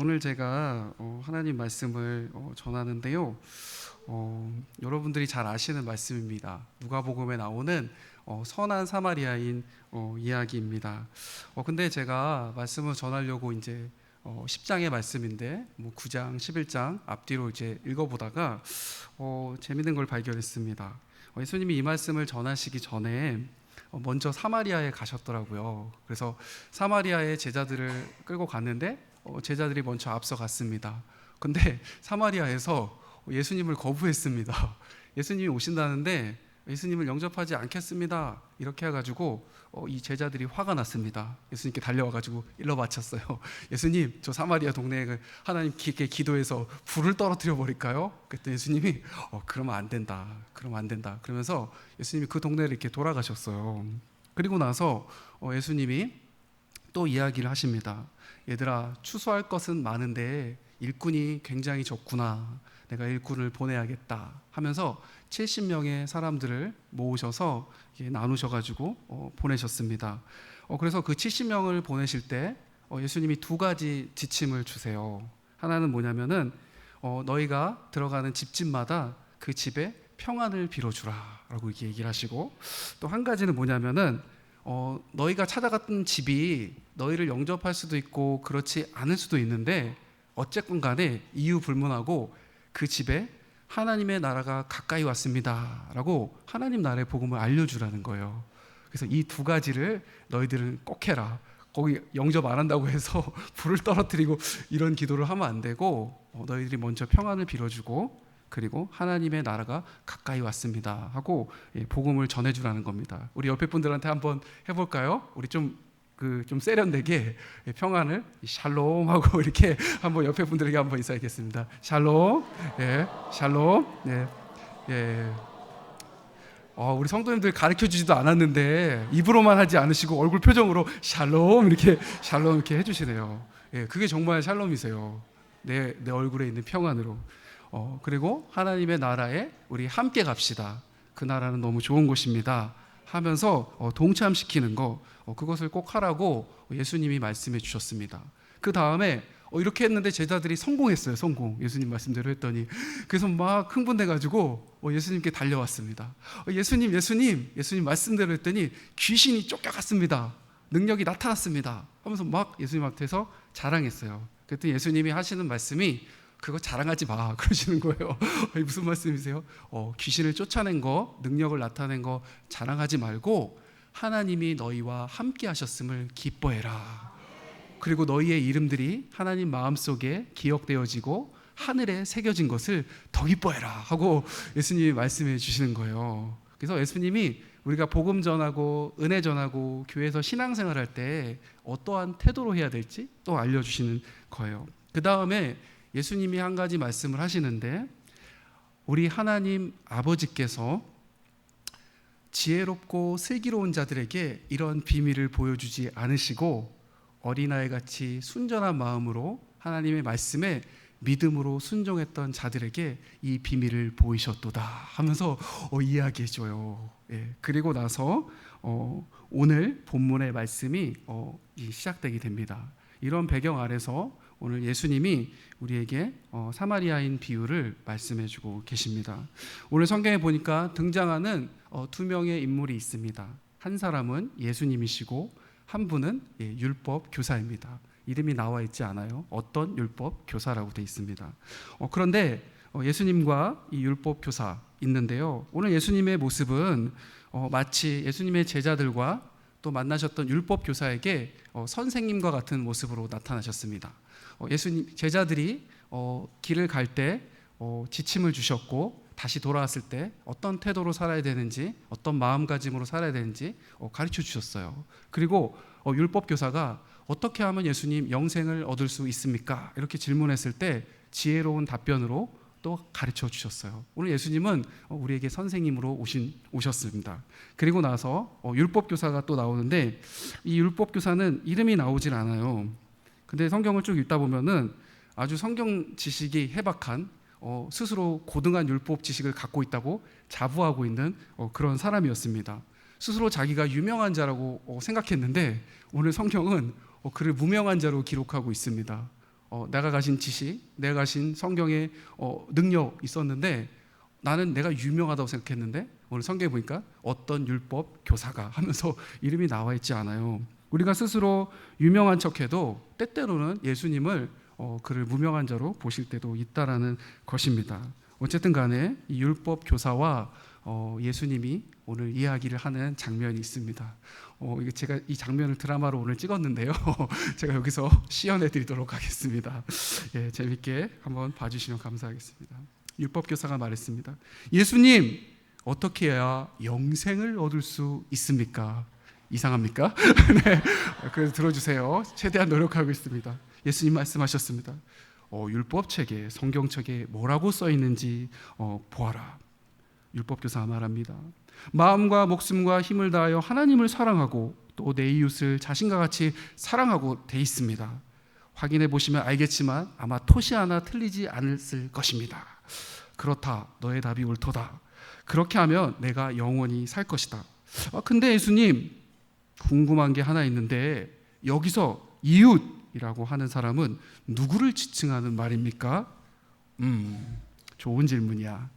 오늘 제가 하나님 말씀을 전하는데요. 여러분들이 잘 아시는 말씀입니다. 누가복음에 나오는 선한 사마리아인 이야기입니다. 근데 제가 말씀을 전하려고 이제 10장의 말씀인데 9장, 11장 앞뒤로 이제 읽어보다가 재밌는 걸 발견했습니다. 예수님이 이 말씀을 전하시기 전에 먼저 사마리아에 가셨더라고요. 그래서 사마리아에 제자들을 끌고 갔는데 제자들이 먼저 앞서 갔습니다. 근데 사마리아에서 예수님을 거부했습니다. 예수님이 오신다는데 예수님을 영접하지 않겠습니다. 이렇게 해가지고 이 제자들이 화가 났습니다. 예수님께 달려와가지고 일러 바쳤어요. 예수님, 저 사마리아 동네에 하나님께 기도해서 불을 떨어뜨려 버릴까요? 그랬더니 예수님이 그러면 안 된다. 그러면 안 된다. 그러면서 예수님이 그 동네를 이렇게 돌아가셨어요. 그리고 나서 예수님이 또 이야기를 하십니다. 얘들아, 추수할 것은 많은데 일꾼이 굉장히 적구나. 내가 일꾼을 보내야겠다 하면서 70명의 사람들을 모으셔서 나누셔가지고 보내셨습니다. 그래서 그 70명을 보내실 때 예수님이 두 가지 지침을 주세요. 하나는 뭐냐면은 너희가 들어가는 집집마다 그 집에 평안을 빌어주라 라고 이렇게 얘기를 하시고, 또 한 가지는 뭐냐면은 너희가 찾아갔던 집이 너희를 영접할 수도 있고 그렇지 않을 수도 있는데 어쨌건 간에 이유 불문하고 그 집에 하나님의 나라가 가까이 왔습니다 라고 하나님 나라의 복음을 알려주라는 거예요. 그래서 이 두 가지를 너희들은 꼭 해라. 거기 영접 안 한다고 해서 불을 떨어뜨리고 이런 기도를 하면 안 되고 너희들이 먼저 평안을 빌어주고 그리고 하나님의 나라가 가까이 왔습니다 하고 복음을 전해주라는 겁니다. 우리 옆에 분들한테 한번 해볼까요? 우리 좀 세련되게 평안을 샬롬 하고 이렇게 한번 옆에 분들에게 한번 인사하겠습니다. 샬롬, 예, 샬롬, 예, 예. 우리 성도님들 가르쳐 주지도 않았는데 입으로만 하지 않으시고 얼굴 표정으로 샬롬 이렇게 해주시네요. 예, 그게 정말 샬롬이세요. 내 얼굴에 있는 평안으로. 그리고 하나님의 나라에 우리 함께 갑시다. 그 나라는 너무 좋은 곳입니다 하면서 동참시키는 거, 그것을 꼭 하라고 예수님이 말씀해 주셨습니다. 그 다음에 이렇게 했는데 제자들이 성공했어요. 예수님 말씀대로 했더니. 그래서 막 흥분돼가지고 예수님께 달려왔습니다. 예수님 말씀대로 했더니 귀신이 쫓겨갔습니다. 능력이 나타났습니다 하면서 막 예수님 앞에서 자랑했어요. 그랬더니 예수님이 하시는 말씀이 그거 자랑하지 마 그러시는 거예요. 무슨 말씀이세요? 귀신을 쫓아낸 거, 능력을 나타낸 거 자랑하지 말고 하나님이 너희와 함께 하셨음을 기뻐해라. 그리고 너희의 이름들이 하나님 마음속에 기억되어지고 하늘에 새겨진 것을 더 기뻐해라 하고 예수님이 말씀해 주시는 거예요. 그래서 예수님이 우리가 복음 전하고 은혜 전하고 교회에서 신앙생활할 때 어떠한 태도로 해야 될지 또 알려주시는 거예요. 그 다음에 예수님이 한 가지 말씀을 하시는데, 우리 하나님 아버지께서 지혜롭고 슬기로운 자들에게 이런 비밀을 보여주지 않으시고 어린아이같이 순전한 마음으로 하나님의 말씀에 믿음으로 순종했던 자들에게 이 비밀을 보이셨도다 하면서 이야기해줘요. 예, 그리고 나서 오늘 본문의 말씀이 시작되게 됩니다. 이런 배경 아래서 오늘 예수님이 우리에게 사마리아인 비유를 말씀해주고 계십니다. 오늘 성경에 보니까 등장하는 두 명의 인물이 있습니다. 한 사람은 예수님이시고 한 분은 율법 교사입니다. 이름이 나와 있지 않아요. 어떤 율법 교사라고 되어 있습니다. 그런데 예수님과 이 율법 교사 있는데요. 오늘 예수님의 모습은 마치 예수님의 제자들과 또 만나셨던 율법 교사에게 선생님과 같은 모습으로 나타나셨습니다. 예수님 제자들이 길을 갈 때 지침을 주셨고 다시 돌아왔을 때 어떤 태도로 살아야 되는지, 어떤 마음가짐으로 살아야 되는지 가르쳐 주셨어요. 그리고 율법 교사가 어떻게 하면 예수님 영생을 얻을 수 있습니까? 이렇게 질문했을 때 지혜로운 답변으로 또 가르쳐 주셨어요. 오늘 예수님은 우리에게 선생님으로 오셨습니다. 그리고 나서 율법 교사가 또 나오는데, 이 율법 교사는 이름이 나오질 않아요. 근데 성경을 쭉 읽다 보면은 아주 성경 지식이 해박한, 스스로 고등한 율법 지식을 갖고 있다고 자부하고 있는 그런 사람이었습니다. 스스로 자기가 유명한 자라고 생각했는데 오늘 성경은 그를 무명한 자로 기록하고 있습니다. 내가 가진 지식, 내가 가진 성경의 능력 있었는데 나는 내가 유명하다고 생각했는데 오늘 성경에 보니까 어떤 율법 교사가 하면서 이름이 나와 있지 않아요. 우리가 스스로 유명한 척해도 때때로는 예수님을 그를 무명한 자로 보실 때도 있다라는 것입니다. 어쨌든 간에 이 율법 교사와 예수님이 오늘 이야기를 하는 장면이 있습니다. 제가 이 장면을 드라마로 오늘 찍었는데요. 제가 여기서 시연해 드리도록 하겠습니다. 예, 재밌게 한번 봐주시면 감사하겠습니다. 율법 교사가 말했습니다. 예수님, 어떻게 해야 영생을 얻을 수 있습니까? 이상합니까? 네, 그래서 들어주세요. 최대한 노력하고 있습니다. 예수님 말씀하셨습니다. 율법책에, 성경책에 뭐라고 써 있는지 보아라. 율법교사가 말합니다. 마음과 목숨과 힘을 다하여 하나님을 사랑하고 또 내 이웃을 자신과 같이 사랑하고 돼 있습니다. 확인해 보시면 알겠지만 아마 토시 하나 틀리지 않을 것입니다. 그렇다. 너의 답이 옳도다. 그렇게 하면 내가 영원히 살 것이다. 근데 예수님, 궁금한 게 하나 있는데 여기서 이웃이라고 하는 사람은 누구를 지칭하는 말입니까? 좋은 질문이야.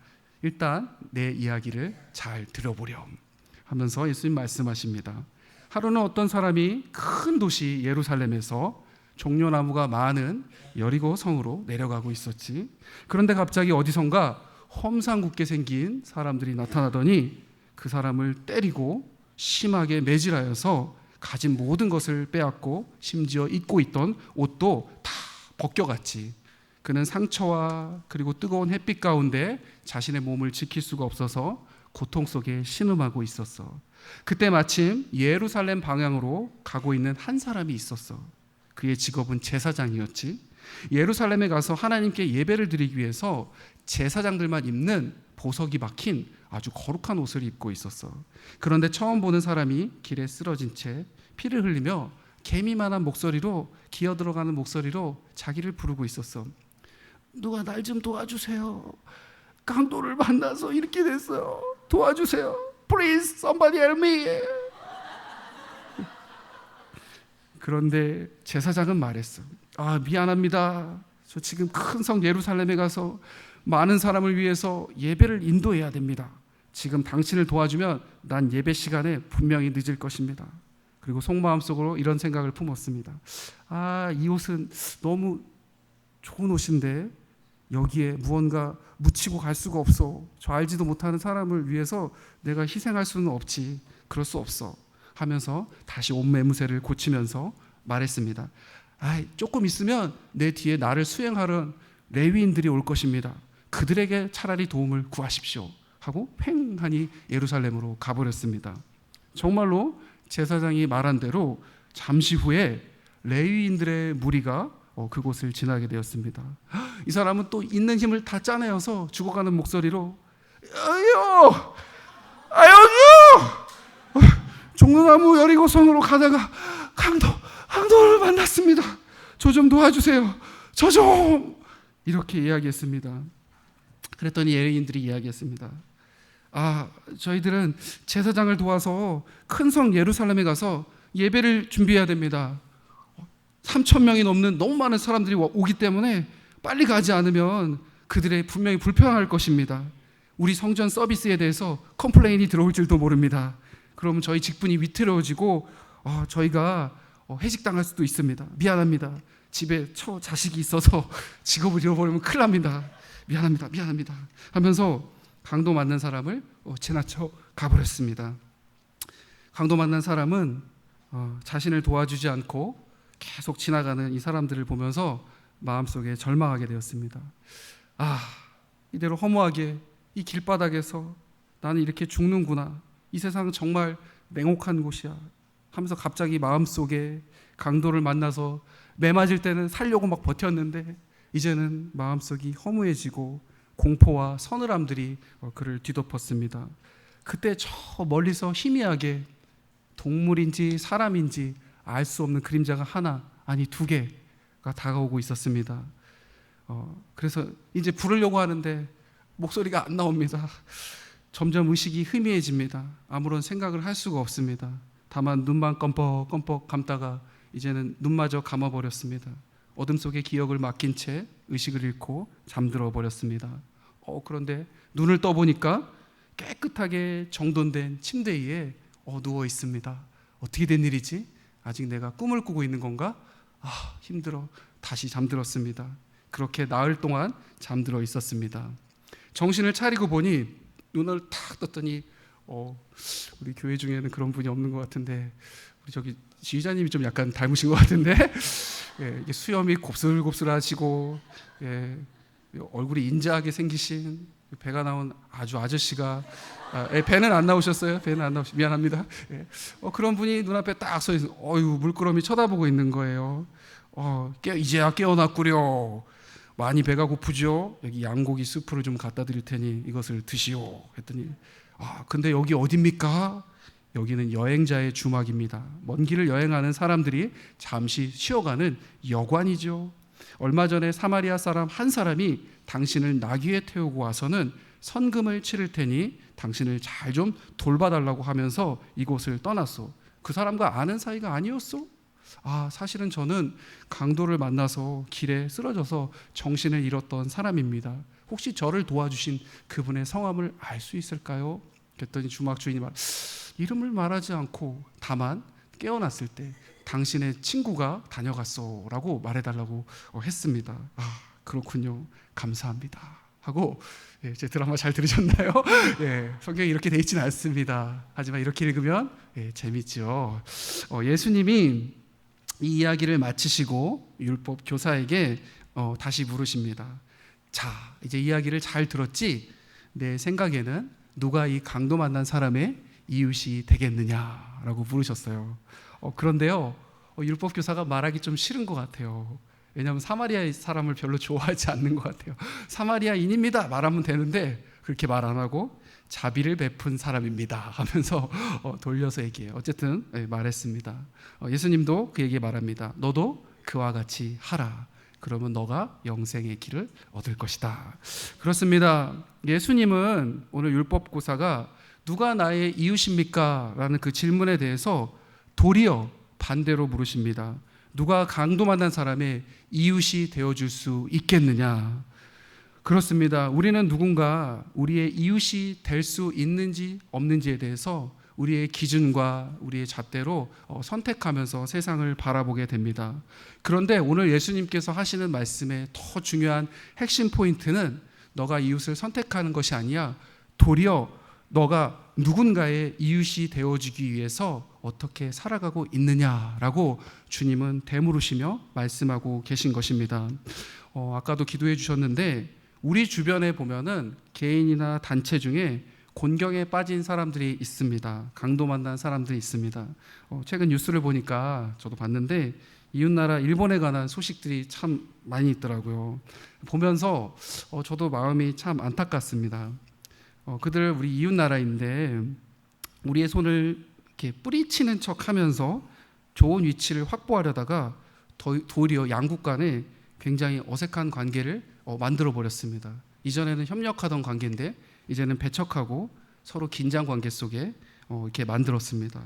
일단 내 이야기를 잘 들어보렴 하면서 예수님 말씀하십니다. 하루는 어떤 사람이 큰 도시 예루살렘에서 종려나무가 많은 여리고 성으로 내려가고 있었지. 그런데 갑자기 어디선가 험상궂게 생긴 사람들이 나타나더니 그 사람을 때리고 심하게 매질하여서 가진 모든 것을 빼앗고 심지어 입고 있던 옷도 다 벗겨갔지. 그는 상처와 그리고 뜨거운 햇빛 가운데 자신의 몸을 지킬 수가 없어서 고통 속에 신음하고 있었어. 그때 마침 예루살렘 방향으로 가고 있는 한 사람이 있었어. 그의 직업은 제사장이었지. 예루살렘에 가서 하나님께 예배를 드리기 위해서 제사장들만 입는 보석이 박힌 아주 거룩한 옷을 입고 있었어. 그런데 처음 보는 사람이 길에 쓰러진 채 피를 흘리며 개미만한 목소리로, 기어 들어가는 목소리로 자기를 부르고 있었어. 누가 날 좀 도와주세요. 강도를 만나서 이렇게 됐어요. 도와주세요. Please, somebody help me. 그런데 제사장은 말했어. 미안합니다. 저 지금 큰 성 예루살렘에 가서 많은 사람을 위해서 예배를 인도해야 됩니다. 지금 당신을 도와주면 난 예배 시간에 분명히 늦을 것입니다. 그리고 속마음 속으로 이런 생각을 품었습니다. 이 옷은 너무 좋은 옷인데 여기에 무언가 묻히고 갈 수가 없어. 저 알지도 못하는 사람을 위해서 내가 희생할 수는 없지. 그럴 수 없어 하면서 다시 옷 매무새를 고치면서 말했습니다. 조금 있으면 내 뒤에 나를 수행하는 레위인들이 올 것입니다. 그들에게 차라리 도움을 구하십시오 하고 횡하니 예루살렘으로 가버렸습니다. 정말로 제사장이 말한 대로 잠시 후에 레위인들의 무리가 그곳을 지나게 되었습니다. 이 사람은 또 있는 힘을 다 짜내어서 죽어가는 목소리로 여기요! 종려나무 여리고성으로 가다가 강도를 만났습니다. 저 좀 도와주세요. 저 좀! 이렇게 이야기했습니다. 그랬더니 레위인들이 이야기했습니다. 저희들은 제사장을 도와서 큰 성 예루살렘에 가서 예배를 준비해야 됩니다. 3,000명이 넘는 너무 많은 사람들이 오기 때문에 빨리 가지 않으면 그들의 분명히 불편할 것입니다. 우리 성전 서비스에 대해서 컴플레인이 들어올 줄도 모릅니다. 그러면 저희 직분이 위태로워지고 저희가 해직당할 수도 있습니다. 미안합니다. 집에 자식이 있어서 직업을 잃어버리면 큰일 납니다. 미안합니다 하면서 강도 맞는 사람을 지나쳐 가버렸습니다. 강도 만난 사람은 자신을 도와주지 않고 계속 지나가는 이 사람들을 보면서 마음속에 절망하게 되었습니다. 이대로 허무하게 이 길바닥에서 나는 이렇게 죽는구나. 이 세상은 정말 냉혹한 곳이야 하면서 갑자기 마음속에 강도를 만나서 매 맞을 때는 살려고 막 버텼는데 이제는 마음속이 허무해지고 공포와 서늘함들이 그를 뒤덮었습니다. 그때 저 멀리서 희미하게 동물인지 사람인지 알 수 없는 그림자가 하나, 아니 두 개가 다가오고 있었습니다. 그래서 이제 부르려고 하는데 목소리가 안 나옵니다. 점점 의식이 희미해집니다. 아무런 생각을 할 수가 없습니다. 다만 눈만 껌뻑껌뻑 감다가 이제는 눈마저 감아버렸습니다. 어둠 속에 기억을 맡긴 채 의식을 잃고 잠들어 버렸습니다. 그런데 눈을 떠보니까 깨끗하게 정돈된 침대 위에 누워 있습니다. 어떻게 된 일이지? 아직 내가 꿈을 꾸고 있는 건가? 힘들어. 다시 잠들었습니다. 그렇게 나흘 동안 잠들어 있었습니다. 정신을 차리고 보니 눈을 탁 떴더니 우리 교회 중에는 그런 분이 없는 것 같은데 우리 저기 지휘자님이 좀 약간 닮으신 것 같은데 이게 수염이 곱슬곱슬하시고 얼굴이 인자하게 생기신 배가 나온 아주 아저씨가 배는 안 나오셨어요? 배는 안 나오셨 미안합니다. 그런 분이 눈앞에 딱 서 있어. 물끄러미 쳐다보고 있는 거예요. 이제야 깨어났구려. 많이 배가 고프죠? 여기 양고기 스프를 좀 갖다 드릴 테니 이것을 드시오. 했더니 근데 여기 어딥니까? 여기는 여행자의 주막입니다. 먼 길을 여행하는 사람들이 잠시 쉬어가는 여관이죠. 얼마 전에 사마리아 사람 한 사람이 당신을 나귀에 태우고 와서는 선금을 치를 테니 당신을 잘 좀 돌봐달라고 하면서 이곳을 떠났소. 그 사람과 아는 사이가 아니었소? 사실은 저는 강도를 만나서 길에 쓰러져서 정신을 잃었던 사람입니다. 혹시 저를 도와주신 그분의 성함을 알 수 있을까요? 그랬더니 주막 주인이 이름을 말하지 않고 다만 깨어났을 때 당신의 친구가 다녀갔소 라고 말해달라고 했습니다. 그렇군요. 감사합니다 하고 제 드라마 잘 들으셨나요? 성경이 이렇게 돼 있지는 않습니다. 하지만 이렇게 읽으면 재밌죠. 예수님이 이 이야기를 마치시고 율법 교사에게 다시 물으십니다. 자, 이제 이야기를 잘 들었지? 내 생각에는 누가 이 강도 만난 사람의 이웃이 되겠느냐라고 물으셨어요. 그런데요, 율법 교사가 말하기 좀 싫은 것 같아요. 왜냐하면 사마리아 사람을 별로 좋아하지 않는 것 같아요. 사마리아인입니다 말하면 되는데 그렇게 말 안 하고 자비를 베푼 사람입니다 하면서 돌려서 얘기해요. 어쨌든 말했습니다. 예수님도 그에게 말합니다. 너도 그와 같이 하라. 그러면 너가 영생의 길을 얻을 것이다. 그렇습니다. 예수님은 오늘 율법교사가 누가 나의 이웃입니까? 라는 그 질문에 대해서 도리어 반대로 물으십니다. 누가 강도 만난 사람의 이웃이 되어줄 수 있겠느냐? 그렇습니다. 우리는 누군가 우리의 이웃이 될 수 있는지 없는지에 대해서 우리의 기준과 우리의 잣대로 선택하면서 세상을 바라보게 됩니다. 그런데 오늘 예수님께서 하시는 말씀의 더 중요한 핵심 포인트는 너가 이웃을 선택하는 것이 아니야. 도리어 너가 누군가의 이웃이 되어주기 위해서 어떻게 살아가고 있느냐라고 주님은 되물으시며 말씀하고 계신 것입니다. 아까도 기도해 주셨는데 우리 주변에 보면은 개인이나 단체 중에 곤경에 빠진 사람들이 있습니다. 강도 만난 사람들이 있습니다. 최근 뉴스를 보니까 저도 봤는데 이웃나라 일본에 관한 소식들이 참 많이 있더라고요. 보면서 저도 마음이 참 안타깝습니다. 그들 우리 이웃나라인데 우리의 손을 이렇게 뿌리치는 척하면서 좋은 위치를 확보하려다가 도리어 양국 간에 굉장히 어색한 관계를 만들어 버렸습니다. 이전에는 협력하던 관계인데 이제는 배척하고 서로 긴장 관계 속에 이렇게 만들었습니다.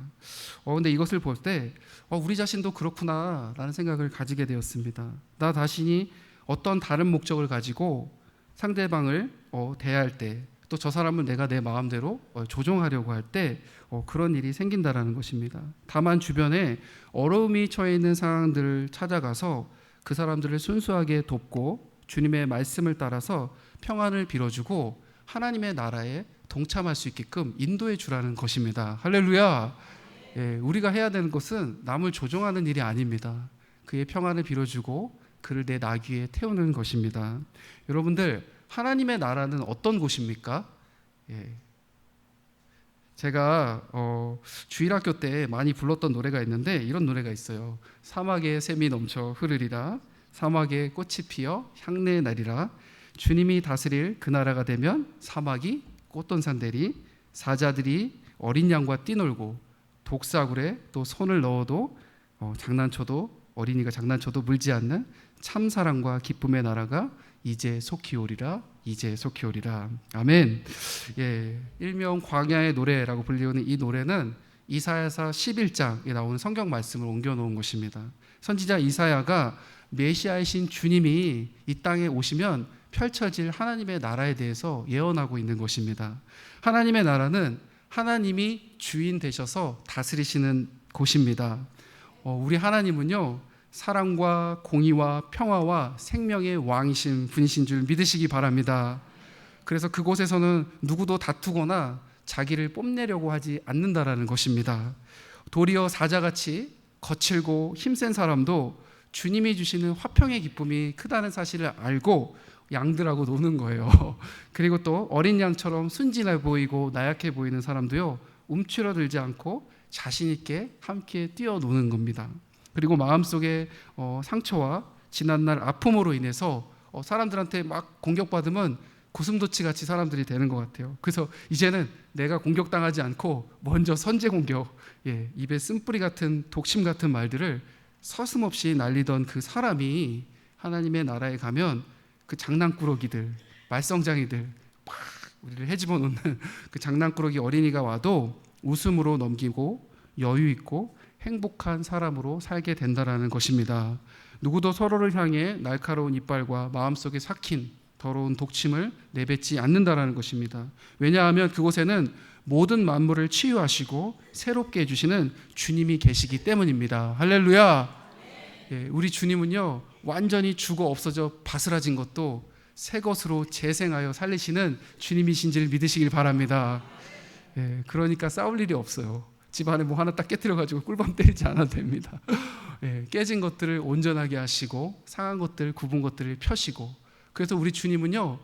근데 이것을 볼 때 우리 자신도 그렇구나라는 생각을 가지게 되었습니다. 나 자신이 어떤 다른 목적을 가지고 상대방을 대할 때 또 저 사람을 내가 내 마음대로 조종하려고 할 때 그런 일이 생긴다라는 것입니다. 다만 주변에 어려움이 처해 있는 상황들을 찾아가서 그 사람들을 순수하게 돕고 주님의 말씀을 따라서 평안을 빌어주고 하나님의 나라에 동참할 수 있게끔 인도해 주라는 것입니다. 할렐루야. 우리가 해야 되는 것은 남을 조종하는 일이 아닙니다. 그의 평안을 빌어주고 그를 내 나귀에 태우는 것입니다. 여러분들, 하나님의 나라는 어떤 곳입니까? 제가 주일학교 때 많이 불렀던 노래가 있는데 이런 노래가 있어요. 사막에 샘이 넘쳐 흐르리라. 사막에 꽃이 피어 향내 나리라. 주님이 다스릴 그 나라가 되면 사막이 꽃돈산 되리. 사자들이 어린 양과 뛰놀고 독사굴에 또 손을 넣어도 장난쳐도 어린이가 장난쳐도 물지 않는 참사랑과 기쁨의 나라가 이제 속히 오리라. 이제 속히 오리라. 아멘. 일명 광야의 노래라고 불리우는 이 노래는 이사야서 11장에 나오는 성경 말씀을 옮겨 놓은 것입니다. 선지자 이사야가 메시아이신 주님이 이 땅에 오시면 펼쳐질 하나님의 나라에 대해서 예언하고 있는 것입니다. 하나님의 나라는 하나님이 주인 되셔서 다스리시는 곳입니다. 우리 하나님은요, 사랑과 공의와 평화와 생명의 왕이신 분이신 줄 믿으시기 바랍니다. 그래서 그곳에서는 누구도 다투거나 자기를 뽐내려고 하지 않는다라는 것입니다. 도리어 사자같이 거칠고 힘센 사람도 주님이 주시는 화평의 기쁨이 크다는 사실을 알고 양들하고 노는 거예요. 그리고 또 어린 양처럼 순진해 보이고 나약해 보이는 사람도요, 움츠러들지 않고 자신 있게 함께 뛰어노는 겁니다. 그리고 마음속에 상처와 지난날 아픔으로 인해서 사람들한테 막 공격받으면 고슴도치같이 사람들이 되는 것 같아요. 그래서 이제는 내가 공격당하지 않고 먼저 선제 공격, 입에 쓴뿌리 같은 독심 같은 말들을 서슴없이 날리던 그 사람이 하나님의 나라에 가면 그 장난꾸러기들, 말썽장이들 막 우리를 헤집어 놓는 그 장난꾸러기 어린이가 와도 웃음으로 넘기고 여유 있고 행복한 사람으로 살게 된다라는 것입니다. 누구도 서로를 향해 날카로운 이빨과 마음속에 삭힌 더러운 독침을 내뱉지 않는다라는 것입니다. 왜냐하면 그곳에는 모든 만물을 치유하시고 새롭게 해주시는 주님이 계시기 때문입니다. 할렐루야. 우리 주님은요, 완전히 죽어 없어져 바스라진 것도 새 것으로 재생하여 살리시는 주님이신 줄 믿으시길 바랍니다. 그러니까 싸울 일이 없어요. 집안에 뭐 하나 딱 깨트려가지고 꿀밤 때리지 않아도 됩니다. 깨진 것들을 온전하게 하시고 상한 것들, 굽은 것들을 펴시고, 그래서 우리 주님은요,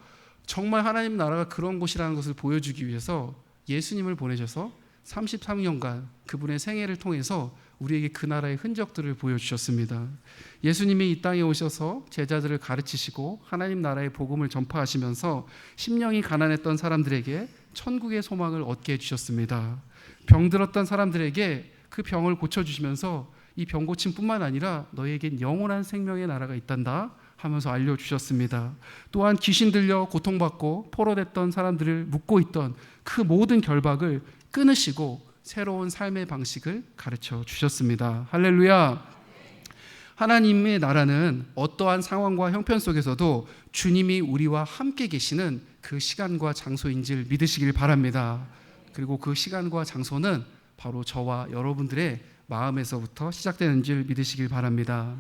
정말 하나님 나라가 그런 곳이라는 것을 보여주기 위해서 예수님을 보내셔서 33년간 그분의 생애를 통해서 우리에게 그 나라의 흔적들을 보여주셨습니다. 예수님이 이 땅에 오셔서 제자들을 가르치시고 하나님 나라의 복음을 전파하시면서 심령이 가난했던 사람들에게 천국의 소망을 얻게 해주셨습니다. 병들었던 사람들에게 그 병을 고쳐주시면서 이 병 고침뿐만 아니라 너희에겐 영원한 생명의 나라가 있단다 하면서 알려주셨습니다. 또한 귀신 들려 고통받고 포로됐던 사람들을 묶고 있던 그 모든 결박을 끊으시고 새로운 삶의 방식을 가르쳐 주셨습니다. 할렐루야. 하나님의 나라는 어떠한 상황과 형편 속에서도 주님이 우리와 함께 계시는 그 시간과 장소인 줄 믿으시길 바랍니다. 그리고 그 시간과 장소는 바로 저와 여러분들의 마음에서부터 시작되는 줄 믿으시길 바랍니다.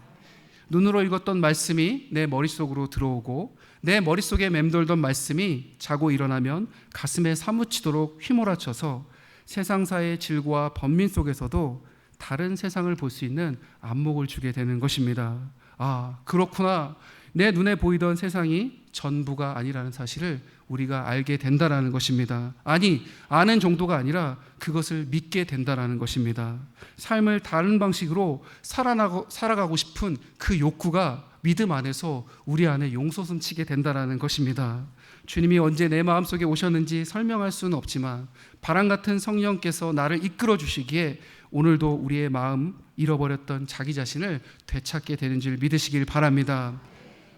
눈으로 읽었던 말씀이 내 머릿속으로 들어오고 내 머릿속에 맴돌던 말씀이 자고 일어나면 가슴에 사무치도록 휘몰아쳐서 세상사의 질과 번민 속에서도 다른 세상을 볼 수 있는 안목을 주게 되는 것입니다. 아, 그렇구나. 내 눈에 보이던 세상이 전부가 아니라는 사실을 우리가 알게 된다라는 것입니다. 아니, 아는 정도가 아니라 그것을 믿게 된다라는 것입니다. 삶을 다른 방식으로 살아가고 싶은 그 욕구가 믿음 안에서 우리 안에 용솟음 치게 된다라는 것입니다. 주님이 언제 내 마음속에 오셨는지 설명할 수는 없지만 바람 같은 성령께서 나를 이끌어 주시기에 오늘도 우리의 마음 잃어버렸던 자기 자신을 되찾게 되는 줄 믿으시길 바랍니다.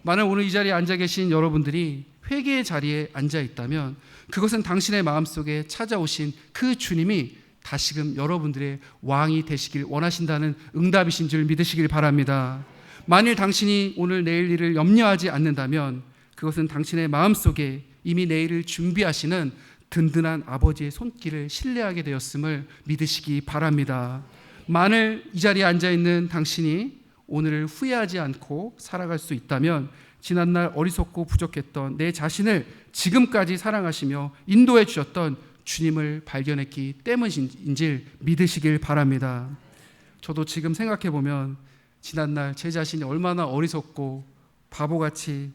만약 오늘 이 자리에 앉아 계신 여러분들이 회개의 자리에 앉아 있다면 그것은 당신의 마음속에 찾아오신 그 주님이 다시금 여러분들의 왕이 되시길 원하신다는 응답이신 줄 믿으시길 바랍니다. 만일 당신이 오늘 내일 일을 염려하지 않는다면 그것은 당신의 마음속에 이미 내일을 준비하시는 든든한 아버지의 손길을 신뢰하게 되었음을 믿으시기 바랍니다. 만일 이 자리에 앉아있는 당신이 오늘을 후회하지 않고 살아갈 수 있다면 지난날 어리석고 부족했던 내 자신을 지금까지 사랑하시며 인도해 주셨던 주님을 발견했기 때문인지 믿으시길 바랍니다. 저도 지금 생각해 보면 지난날 제 자신이 얼마나 어리석고 바보같이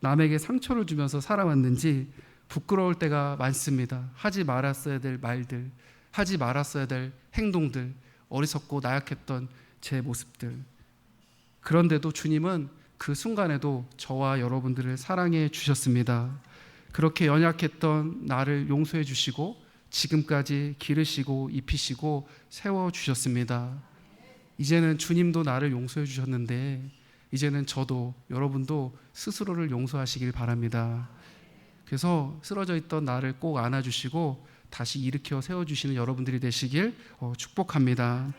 남에게 상처를 주면서 살아왔는지 부끄러울 때가 많습니다. 하지 말았어야 될 말들, 하지 말았어야 될 행동들, 어리석고 나약했던 제 모습들. 그런데도 주님은 그 순간에도 저와 여러분들을 사랑해 주셨습니다. 그렇게 연약했던 나를 용서해 주시고 지금까지 기르시고 입히시고 세워주셨습니다. 이제는 주님도 나를 용서해 주셨는데 이제는 저도 여러분도 스스로를 용서하시길 바랍니다. 그래서 쓰러져 있던 나를 꼭 안아주시고 다시 일으켜 세워주시는 여러분들이 되시길 축복합니다.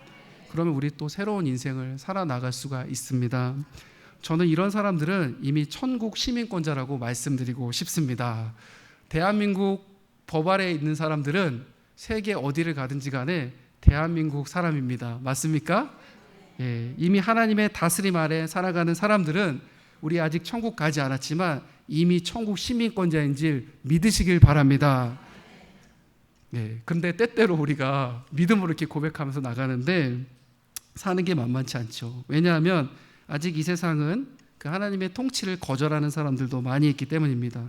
그러면 우리 또 새로운 인생을 살아나갈 수가 있습니다. 저는 이런 사람들은 이미 천국 시민권자라고 말씀드리고 싶습니다. 대한민국 법 아래에 있는 사람들은 세계 어디를 가든지 간에 대한민국 사람입니다. 맞습니까? 예, 이미 하나님의 다스림 아래 살아가는 사람들은 우리 아직 천국 가지 않았지만 이미 천국 시민권자인 줄 믿으시길 바랍니다. 예, 근데 때때로 우리가 믿음으로 이렇게 고백하면서 나가는데 사는 게 만만치 않죠. 왜냐하면 아직 이 세상은 그 하나님의 통치를 거절하는 사람들도 많이 있기 때문입니다.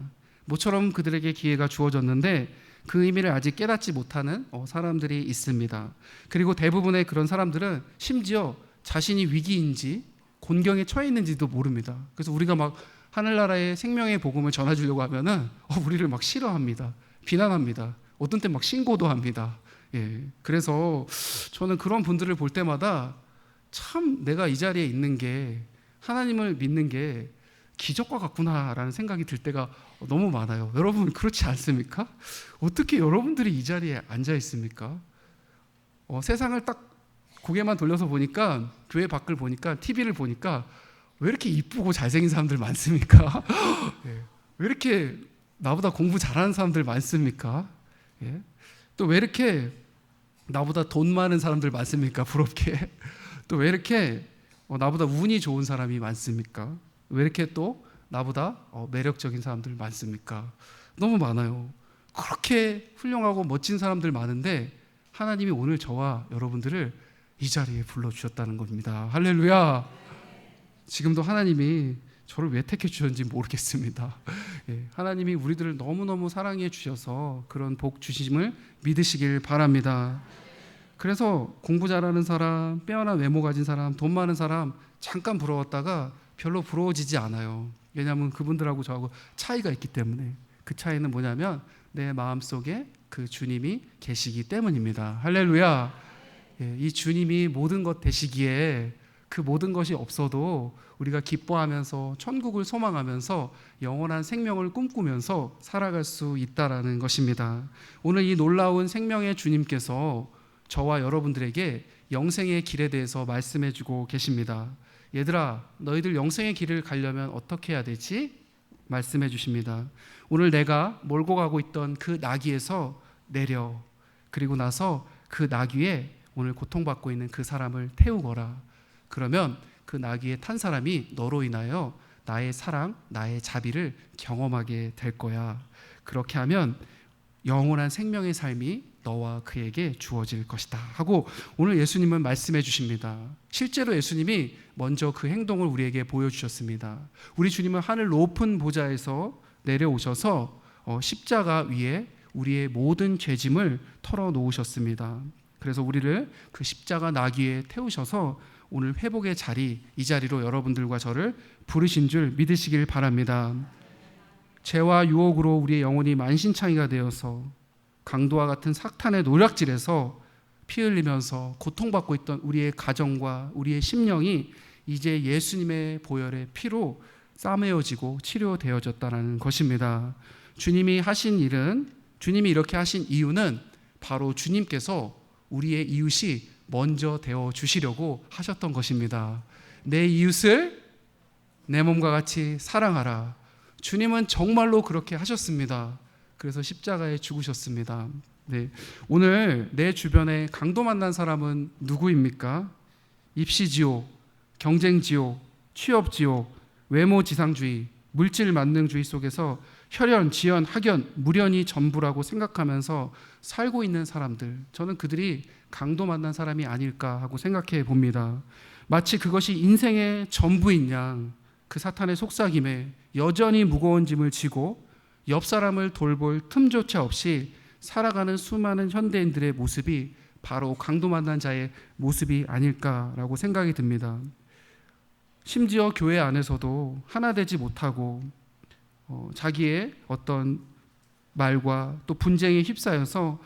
모처럼 그들에게 기회가 주어졌는데 그 의미를 아직 깨닫지 못하는 사람들이 있습니다. 그리고 대부분의 그런 사람들은 심지어 자신이 위기인지 곤경에 처해 있는지도 모릅니다. 그래서 우리가 막 하늘나라의 생명의 복음을 전해주려고 하면은 우리를 막 싫어합니다. 비난합니다. 어떤 때 막 신고도 합니다. 예, 그래서 저는 그런 분들을 볼 때마다 참 내가 이 자리에 있는 게 하나님을 믿는 게 기적과 같구나라는 생각이 들 때가 너무 많아요. 여러분 그렇지 않습니까? 어떻게 여러분들이 이 자리에 앉아 있습니까? 세상을 딱 고개만 돌려서 보니까 교회 밖을 보니까 TV를 보니까 왜 이렇게 이쁘고 잘생긴 사람들 많습니까? 예, 왜 이렇게 나보다 공부 잘하는 사람들 많습니까? 예? 또 왜 이렇게 나보다 돈 많은 사람들 많습니까? 부럽게. 또 왜 이렇게 나보다 운이 좋은 사람이 많습니까? 왜 이렇게 또 나보다 매력적인 사람들 많습니까? 너무 많아요. 그렇게 훌륭하고 멋진 사람들 많은데 하나님이 오늘 저와 여러분들을 이 자리에 불러주셨다는 겁니다. 할렐루야. 지금도 하나님이 저를 왜 택해 주셨는지 모르겠습니다. 예, 하나님이 우리들을 너무너무 사랑해 주셔서 그런 복 주심을 믿으시길 바랍니다. 그래서 공부 잘하는 사람, 빼어난 외모 가진 사람, 돈 많은 사람 잠깐 부러웠다가 별로 부러워지지 않아요. 왜냐하면 그분들하고 저하고 차이가 있기 때문에. 그 차이는 뭐냐면 내 마음속에 그 주님이 계시기 때문입니다. 할렐루야. 예, 이 주님이 모든 것 되시기에 그 모든 것이 없어도 우리가 기뻐하면서 천국을 소망하면서 영원한 생명을 꿈꾸면서 살아갈 수 있다라는 것입니다. 오늘 이 놀라운 생명의 주님께서 저와 여러분들에게 영생의 길에 대해서 말씀해 주고 계십니다. 얘들아, 너희들 영생의 길을 가려면 어떻게 해야 되지? 말씀해 주십니다. 오늘 내가 몰고 가고 있던 그 나귀에서 내려, 그리고 나서 그 나귀에 오늘 고통받고 있는 그 사람을 태우거라. 그러면 그 나귀에 탄 사람이 너로 인하여 나의 사랑, 나의 자비를 경험하게 될 거야. 그렇게 하면 영원한 생명의 삶이 너와 그에게 주어질 것이다 하고 오늘 예수님은 말씀해 주십니다. 실제로 예수님이 먼저 그 행동을 우리에게 보여주셨습니다. 우리 주님은 하늘 높은 보좌에서 내려오셔서 십자가 위에 우리의 모든 죄짐을 털어놓으셨습니다. 그래서 우리를 그 십자가 나귀에 태우셔서 오늘 회복의 자리, 이 자리로 여러분들과 저를 부르신 줄 믿으시길 바랍니다. 죄와 유혹으로 우리의 영혼이 만신창이가 되어서 강도와 같은 사탄의 노략질에서 피 흘리면서 고통받고 있던 우리의 가정과 우리의 심령이 이제 예수님의 보혈의 피로 싸매어지고 치료되어졌다는 것입니다. 주님이 하신 일은, 주님이 이렇게 하신 이유는 바로 주님께서 우리의 이웃이 먼저 되어 주시려고 하셨던 것입니다. 내 이웃을 내 몸과 같이 사랑하라. 주님은 정말로 그렇게 하셨습니다. 그래서 십자가에 죽으셨습니다. 네. 오늘 내 주변에 강도 만난 사람은 누구입니까? 입시지옥, 경쟁지옥, 취업지옥, 외모지상주의, 물질 만능주의 속에서 혈연, 지연, 학연, 무련이 전부라고 생각하면서 살고 있는 사람들, 저는 그들이 강도 만난 사람이 아닐까 하고 생각해 봅니다. 마치 그것이 인생의 전부인 양 그 사탄의 속삭임에 여전히 무거운 짐을 지고 옆 사람을 돌볼 틈조차 없이 살아가는 수많은 현대인들의 모습이 바로 강도 만난 자의 모습이 아닐까라고 생각이 듭니다. 심지어 교회 안에서도 하나 되지 못하고 자기의 어떤 말과 또 분쟁에 휩싸여서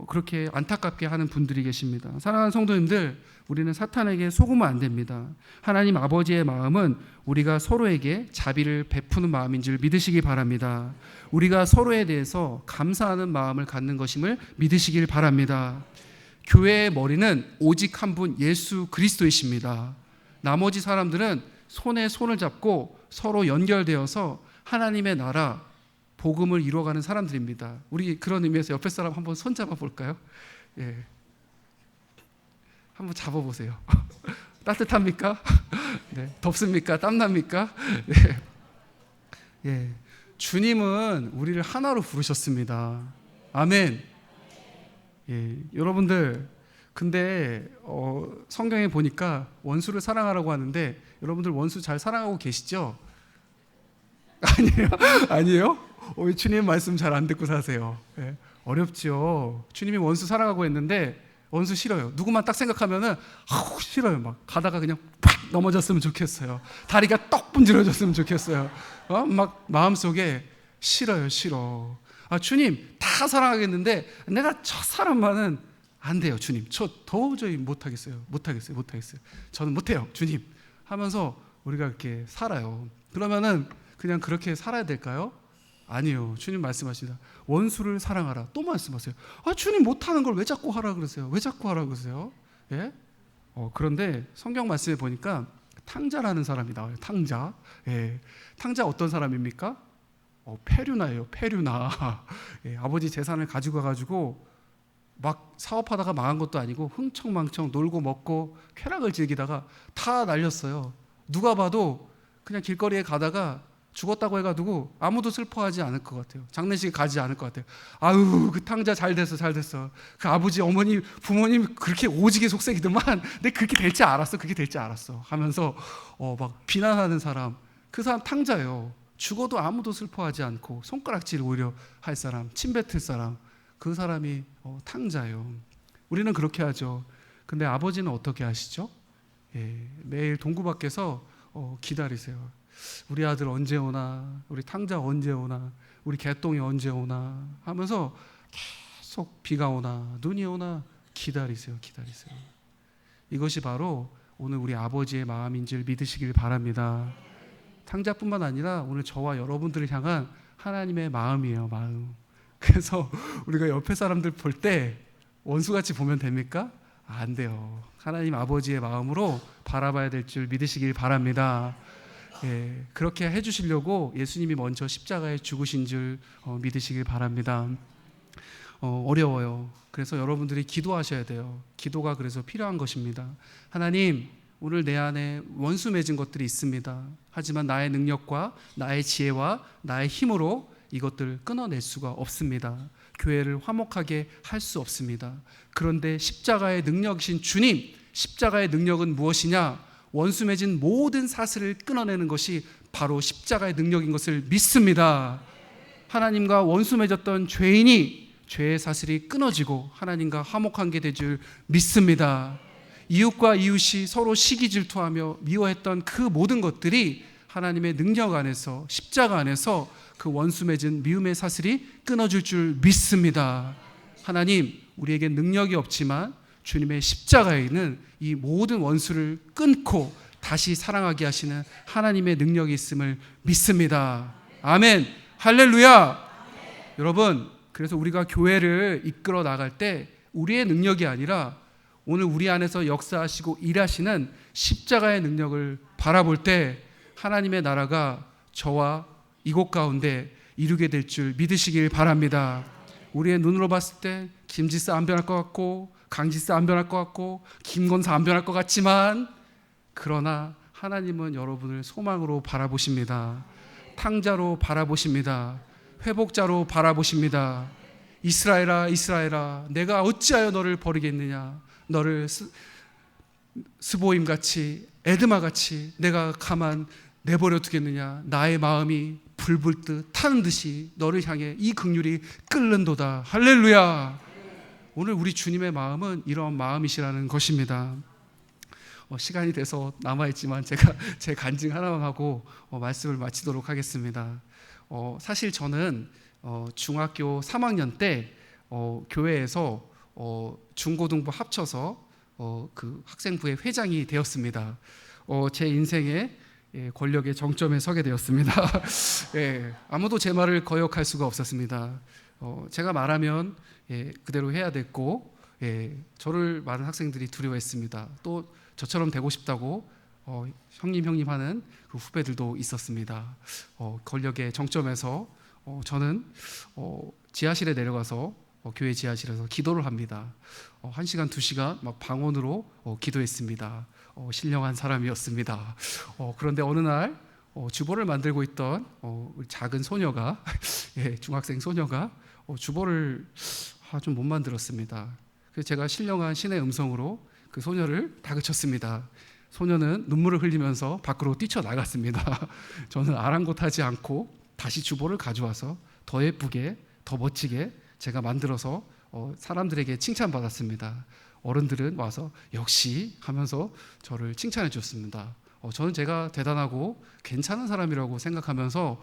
그렇게 안타깝게 하는 분들이 계십니다. 사랑하는 성도님들, 우리는 사탄에게 속으면 안 됩니다. 하나님 아버지의 마음은 우리가 서로에게 자비를 베푸는 마음인 줄 믿으시기 바랍니다. 우리가 서로에 대해서 감사하는 마음을 갖는 것임을 믿으시길 바랍니다. 교회의 머리는 오직 한 분 예수 그리스도이십니다. 나머지 사람들은 손에 손을 잡고 서로 연결되어서 하나님의 나라 복음을 이루어가는 사람들입니다. 우리 그런 의미에서 옆에 사람 한번 손 잡아 볼까요? 예, 한번 잡아보세요. 따뜻합니까? 네. 덥습니까? 땀납니까? 네. 예. 주님은 우리를 하나로 부르셨습니다. 아멘. 예. 여러분들, 근데 성경에 보니까 원수를 사랑하라고 하는데 여러분들 원수 잘 사랑하고 계시죠? 아니에요? 아니에요? 왜 주님 말씀 잘 안 듣고 사세요? 예. 어렵죠. 주님이 원수 사랑하고 했는데 원수 싫어요. 누구만 딱 생각하면은 싫어요. 막 가다가 그냥 팍 넘어졌으면 좋겠어요. 다리가 떡 분질러졌으면 좋겠어요. 막 마음속에 싫어요. 싫어. 아, 주님 다 사랑하겠는데 내가 저 사람만은 안 돼요. 주님 저 도저히 못하겠어요. 저는 못해요. 주님 하면서 우리가 이렇게 살아요. 그러면은 그냥 그렇게 살아야 될까요? 아니요. 주님 말씀하십니다. 원수를 사랑하라. 또 말씀하세요. 아, 주님 못하는 걸 왜 자꾸 하라 그러세요? 왜 자꾸 하라 그러세요? 예? 그런데 성경 말씀에 보니까 탕자라는 사람이 나와요. 탕자. 예. 탕자 어떤 사람입니까? 페류나예요. 페류나. 예. 아버지 재산을 가지고 가가지고 막 사업하다가 망한 것도 아니고 흥청망청 놀고 먹고 쾌락을 즐기다가 다 날렸어요. 누가 봐도 그냥 길거리에 가다가 죽었다고 해가지고 아무도 슬퍼하지 않을 것 같아요. 장례식에 가지 않을 것 같아요. 아유, 그 탕자 잘 됐어. 그 아버지, 어머니, 부모님 그렇게 오지게 속색이더만 근데 그렇게 될지 알았어 하면서 막 비난하는 사람, 그 사람 탕자예요. 죽어도 아무도 슬퍼하지 않고 손가락질 오히려 할 사람, 침 뱉을 사람, 그 사람이 탕자예요. 우리는 그렇게 하죠. 근데 아버지는 어떻게 하시죠? 예, 매일 동구 밖에서 기다리세요. 우리 아들 언제 오나, 우리 탕자 언제 오나, 우리 개똥이 언제 오나 하면서 계속 비가 오나 눈이 오나 기다리세요. 이것이 바로 오늘 우리 아버지의 마음인 줄 믿으시길 바랍니다. 탕자뿐만 아니라 오늘 저와 여러분들을 향한 하나님의 마음이에요. 마음. 그래서 우리가 옆에 사람들 볼 때 원수같이 보면 됩니까? 안 돼요. 하나님 아버지의 마음으로 바라봐야 될 줄 믿으시길 바랍니다. 예, 그렇게 해주시려고 예수님이 먼저 십자가에 죽으신 줄 믿으시길 바랍니다. 어려워요. 그래서 여러분들이 기도하셔야 돼요. 기도가 그래서 필요한 것입니다. 하나님, 오늘 내 안에 원수 맺은 것들이 있습니다. 하지만 나의 능력과 나의 지혜와 나의 힘으로 이것들을 끊어낼 수가 없습니다. 교회를 화목하게 할 수 없습니다. 그런데 십자가의 능력이신 주님, 십자가의 능력은 무엇이냐? 원수 맺은 모든 사슬을 끊어내는 것이 바로 십자가의 능력인 것을 믿습니다. 하나님과 원수 맺었던 죄인이 죄의 사슬이 끊어지고 하나님과 화목한 게 될 줄 믿습니다. 이웃과 이웃이 서로 시기 질투하며 미워했던 그 모든 것들이 하나님의 능력 안에서, 십자가 안에서 그 원수 맺은 미움의 사슬이 끊어질 줄 믿습니다. 하나님, 우리에게 능력이 없지만 주님의 십자가에 있는 이 모든 원수를 끊고 다시 사랑하게 하시는 하나님의 능력이 있음을 믿습니다. 아멘. 할렐루야. 여러분, 그래서 우리가 교회를 이끌어 나갈 때 우리의 능력이 아니라 오늘 우리 안에서 역사하시고 일하시는 십자가의 능력을 바라볼 때 하나님의 나라가 저와 이곳 가운데 이루게 될 줄 믿으시길 바랍니다. 우리의 눈으로 봤을 때 김지스 안 변할 것 같고 강지스 안 변할 것 같고 김건사 안 변할 것 같지만, 그러나 하나님은 여러분을 소망으로 바라보십니다. 탕자로 바라보십니다. 회복자로 바라보십니다. 이스라엘아, 이스라엘아, 내가 어찌하여 너를 버리겠느냐? 너를 스보임같이 에드마같이 내가 가만 내버려 두겠느냐? 나의 마음이 불불 듯 타는 듯이 너를 향해 이 긍휼이 끓는도다. 할렐루야. 오늘 우리 주님의 마음은 이런 마음이시라는 것입니다. 시간이 돼서 남아있지만 제가 제 간증 하나만 하고 말씀을 마치도록 하겠습니다. 사실 저는 중학교 3학년 때 교회에서 중고등부 합쳐서 그 학생부의 회장이 되었습니다. 제 인생의 권력의 정점에 서게 되었습니다. 예, 아무도 제 말을 거역할 수가 없었습니다. 제가 말하면 그대로 해야 됐고, 저를 많은 학생들이 두려워했습니다. 또 저처럼 되고 싶다고 형님 하는 그 후배들도 있었습니다. 권력의 정점에서 저는 지하실에 내려가서 교회 지하실에서 기도를 합니다. 1시간, 2시간 막 방언으로 기도했습니다. 신령한 사람이었습니다. 그런데 어느 날 주보를 만들고 있던 우리 작은 소녀가 예, 중학생 소녀가 주보를 좀 못 만들었습니다. 그래서 제가 신령한 신의 음성으로 그 소녀를 다그쳤습니다. 소녀는 눈물을 흘리면서 밖으로 뛰쳐나갔습니다. 저는 아랑곳하지 않고 다시 주보를 가져와서 더 예쁘게, 더 멋지게 제가 만들어서 사람들에게 칭찬받았습니다. 어른들은 와서 역시 하면서 저를 칭찬해 줬습니다. 저는 제가 대단하고 괜찮은 사람이라고 생각하면서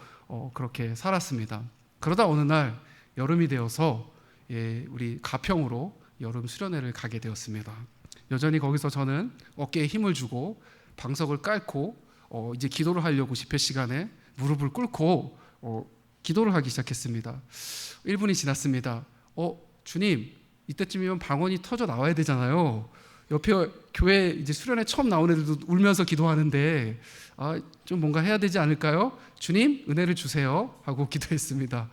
그렇게 살았습니다. 그러다 어느 날 여름이 되어서 우리 가평으로 여름 수련회를 가게 되었습니다. 여전히 거기서 저는 어깨에 힘을 주고 방석을 깔고 이제 기도를 하려고 집회 시간에 무릎을 꿇고 기도를 하기 시작했습니다. 1분이 지났습니다. 주님, 이때쯤이면 방언이 터져 나와야 되잖아요. 옆에 교회 이제 수련회 처음 나온 애들도 울면서 기도하는데 좀 뭔가 해야 되지 않을까요? 주님, 은혜를 주세요 하고 기도했습니다.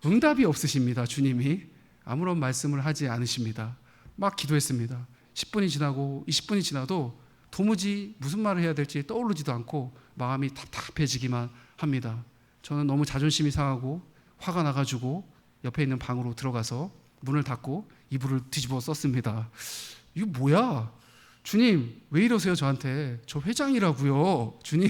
응답이 없으십니다. 주님이 아무런 말씀을 하지 않으십니다. 막 기도했습니다. 10분이 지나고 20분이 지나도 도무지 무슨 말을 해야 될지 떠오르지도 않고 마음이 답답해지기만 합니다. 저는 너무 자존심이 상하고 화가 나가지고 옆에 있는 방으로 들어가서 문을 닫고 이불을 뒤집어 썼습니다. 이거 뭐야? 주님, 왜 이러세요 저한테? 저 회장이라고요. 주님,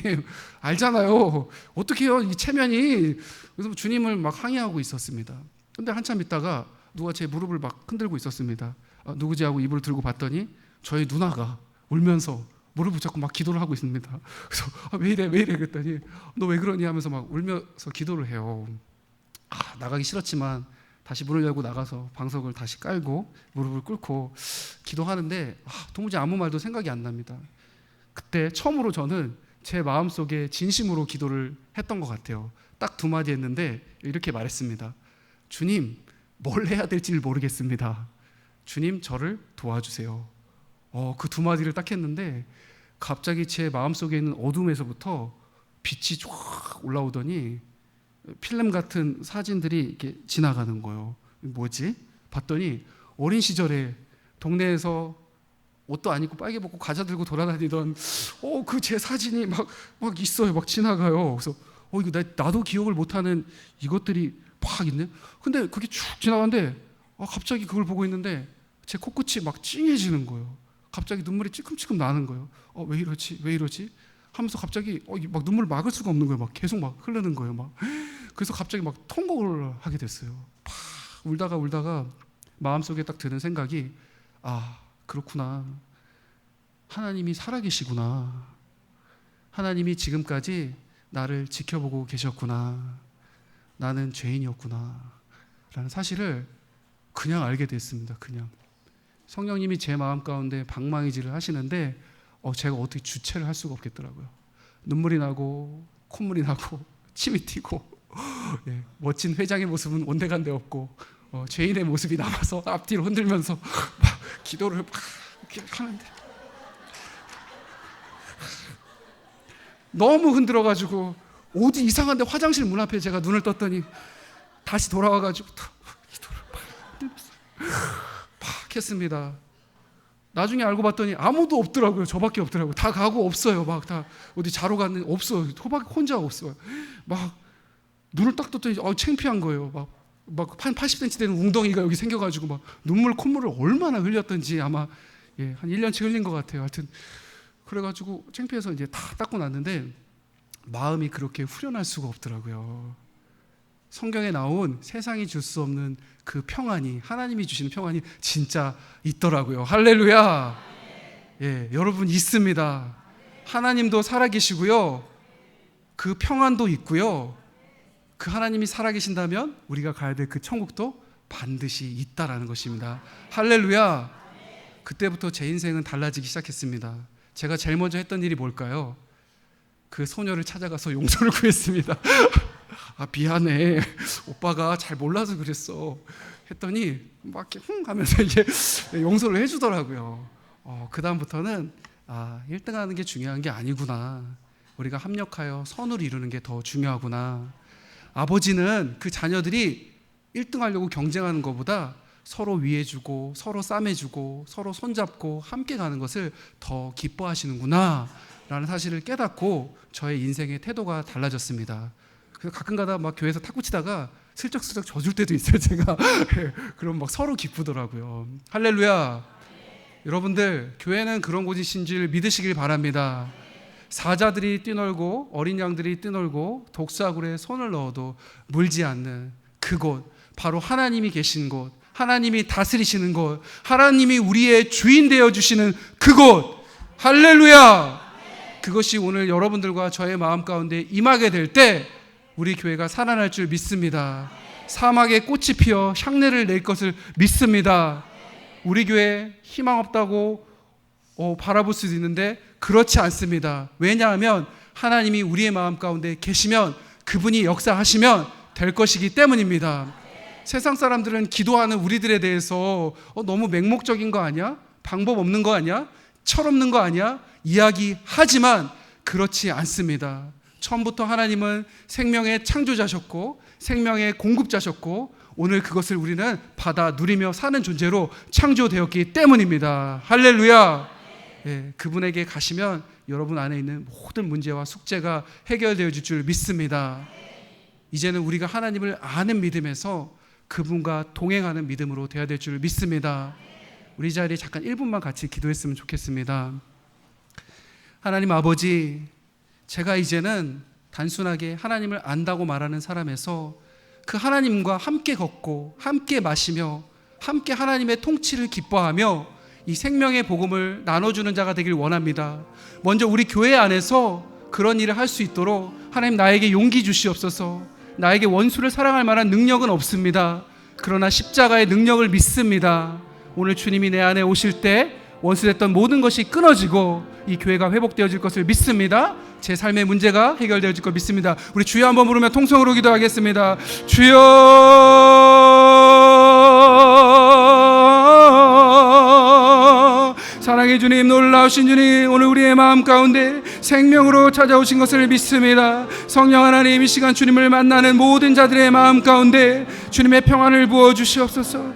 알잖아요. 어떻게 해요 이 체면이. 그래서 주님을 막 항의하고 있었습니다. 근데 한참 있다가 누가 제 무릎을 막 흔들고 있었습니다. 누구지 하고 이불을 들고 봤더니 저희 누나가 울면서 무릎을 붙잡고 막 기도를 하고 있습니다. 그래서 왜 이래 그랬더니 너 왜 그러니 하면서 막 울면서 기도를 해요. 나가기 싫었지만 다시 문을 열고 나가서 방석을 다시 깔고 무릎을 꿇고 기도하는데 도무지 아무 말도 생각이 안 납니다. 그때 처음으로 저는 제 마음속에 진심으로 기도를 했던 것 같아요. 딱 2마디 했는데 이렇게 말했습니다. 주님, 뭘 해야 될지 모르겠습니다. 주님, 저를 도와주세요. 그 2마디를 딱 했는데 갑자기 제 마음속에 있는 어둠에서부터 빛이 쫙 올라오더니 필름 같은 사진들이 이렇게 지나가는 거예요. 뭐지? 봤더니 어린 시절에 동네에서 옷도 안 입고 빨개 벗고 과자 들고 돌아다니던 그 제 사진이 막 있어요. 막 지나가요. 그래서 이거 나도 기억을 못하는 이것들이 막 있네. 근데 그게 쭉 지나가는데 갑자기 그걸 보고 있는데 제 코끝이 막 찡해지는 거예요. 갑자기 눈물이 찔끔찔끔 나는 거예요. 왜 이러지? 하면서 갑자기 막 눈물을 막을 수가 없는 거예요. 막 계속 막 흐르는 거예요. 막 그래서 갑자기 막 통곡을 하게 됐어요. 울다가 마음속에 딱 드는 생각이 그렇구나. 하나님이 살아계시구나. 하나님이 지금까지 나를 지켜보고 계셨구나. 나는 죄인이었구나. 라는 사실을 그냥 알게 됐습니다. 그냥 성령님이 제 마음 가운데 방망이질을 하시는데 제가 어떻게 주체를 할 수가 없겠더라고요. 눈물이 나고 콧물이 나고 침이 튀고 멋진 회장의 모습은 온데간데 없고 죄인의 모습이 남아서 앞뒤로 흔들면서 막 기도를 막 이렇게 하는데 너무 흔들어가지고 어디 이상한데 화장실 문 앞에 제가 눈을 떴더니 다시 돌아와가지고 기도를 막 흔들면서 막 했습니다. 나중에 알고 봤더니 아무도 없더라고요. 저밖에 없더라고요. 다 가고 없어요. 막 다 어디 자러 갔는데 없어요. 혼자 없어요. 막 눈을 딱 떴더니 창피한 거예요. 막 한 80cm 되는 웅덩이가 여기 생겨가지고 막 눈물 콧물을 얼마나 흘렸던지 아마 한 1년치 흘린 것 같아요. 하여튼 그래가지고 창피해서 이제 다 닦고 났는데 마음이 그렇게 후련할 수가 없더라고요. 성경에 나온 세상이 줄 수 없는 그 평안이, 하나님이 주시는 평안이 진짜 있더라고요. 할렐루야. 여러분 있습니다. 하나님도 살아계시고요. 그 평안도 있고요. 그 하나님이 살아계신다면 우리가 가야 될 그 천국도 반드시 있다라는 것입니다. 할렐루야. 그때부터 제 인생은 달라지기 시작했습니다. 제가 제일 먼저 했던 일이 뭘까요? 그 소녀를 찾아가서 용서를 구했습니다. 미안해. 오빠가 잘 몰라서 그랬어. 했더니 막 이렇게 하면서 이제 용서를 해주더라고요. 그 다음부터는 1등하는 게 중요한 게 아니구나. 우리가 합력하여 선을 이루는 게 더 중요하구나. 아버지는 그 자녀들이 1등하려고 경쟁하는 것보다 서로 위해주고 서로 싸매주고 서로 손잡고 함께 가는 것을 더 기뻐하시는구나 라는 사실을 깨닫고 저의 인생의 태도가 달라졌습니다. 그래서 가끔가다 막 교회에서 탁구 치다가 슬쩍슬쩍 져줄 때도 있어요, 제가. 그럼 막 서로 기쁘더라고요. 할렐루야. 여러분들, 교회는 그런 곳이신 줄 믿으시길 바랍니다. 사자들이 뛰놀고 어린 양들이 뛰놀고 독사굴에 손을 넣어도 물지 않는 그곳, 바로 하나님이 계신 곳, 하나님이 다스리시는 곳, 하나님이 우리의 주인 되어주시는 그곳. 할렐루야. 그것이 오늘 여러분들과 저의 마음 가운데 임하게 될 때 우리 교회가 살아날 줄 믿습니다. 사막에 꽃이 피어 향내를 낼 것을 믿습니다. 우리 교회 희망 없다고 바라볼 수도 있는데 그렇지 않습니다. 왜냐하면 하나님이 우리의 마음 가운데 계시면, 그분이 역사하시면 될 것이기 때문입니다. 세상 사람들은 기도하는 우리들에 대해서 너무 맹목적인 거 아니야? 방법 없는 거 아니야? 철없는 거 아니야? 이야기하지만 그렇지 않습니다. 처음부터 하나님은 생명의 창조자셨고 생명의 공급자셨고 오늘 그것을 우리는 받아 누리며 사는 존재로 창조되었기 때문입니다. 할렐루야. 그분에게 가시면 여러분 안에 있는 모든 문제와 숙제가 해결되어질 줄 믿습니다. 이제는 우리가 하나님을 아는 믿음에서 그분과 동행하는 믿음으로 되어야 될 줄 믿습니다. 우리 자리에 잠깐 1분만 같이 기도했으면 좋겠습니다. 하나님 아버지, 제가 이제는 단순하게 하나님을 안다고 말하는 사람에서 그 하나님과 함께 걷고 함께 마시며 함께 하나님의 통치를 기뻐하며 이 생명의 복음을 나눠주는 자가 되길 원합니다. 먼저 우리 교회 안에서 그런 일을 할 수 있도록 하나님 나에게 용기 주시옵소서. 나에게 원수를 사랑할 만한 능력은 없습니다. 그러나 십자가의 능력을 믿습니다. 오늘 주님이 내 안에 오실 때 원수됐던 모든 것이 끊어지고 이 교회가 회복되어질 것을 믿습니다. 제 삶의 문제가 해결되어질 것 믿습니다. 우리 주여 한번 부르며 통성으로 기도하겠습니다. 주여, 사랑의 주님, 놀라우신 주님, 오늘 우리의 마음 가운데 생명으로 찾아오신 것을 믿습니다. 성령 하나님, 이 시간 주님을 만나는 모든 자들의 마음 가운데 주님의 평안을 부어주시옵소서.